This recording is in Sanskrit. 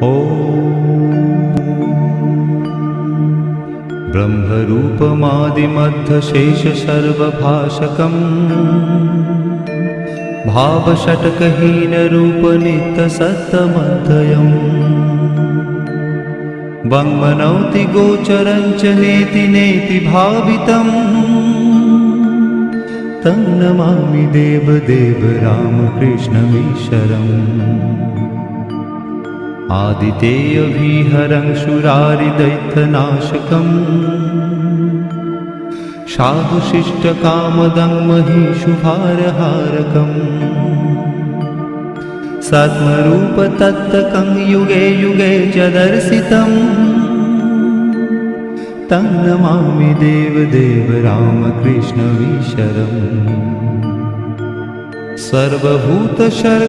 ब्रह्मरूपमादिमध्यशेषसर्वभाषकम् भावषट्कहीनरूपनित्यसत्तमद्वयम् वङ्मनौति गोचरं च नेति नेति भावितम् तं नमामि देवदेव रामकृष्णमीश्वरम् आदितेयविहरं शूरारिदैत्यनाशकम् साधुशिष्टकामदं महिषुभारहारकम् सत्मरूपतत्तकं युगे युगे च दर्शितम् तं नमामि देवदेव रामकृष्णमीश्वरम् सर्वभूतशर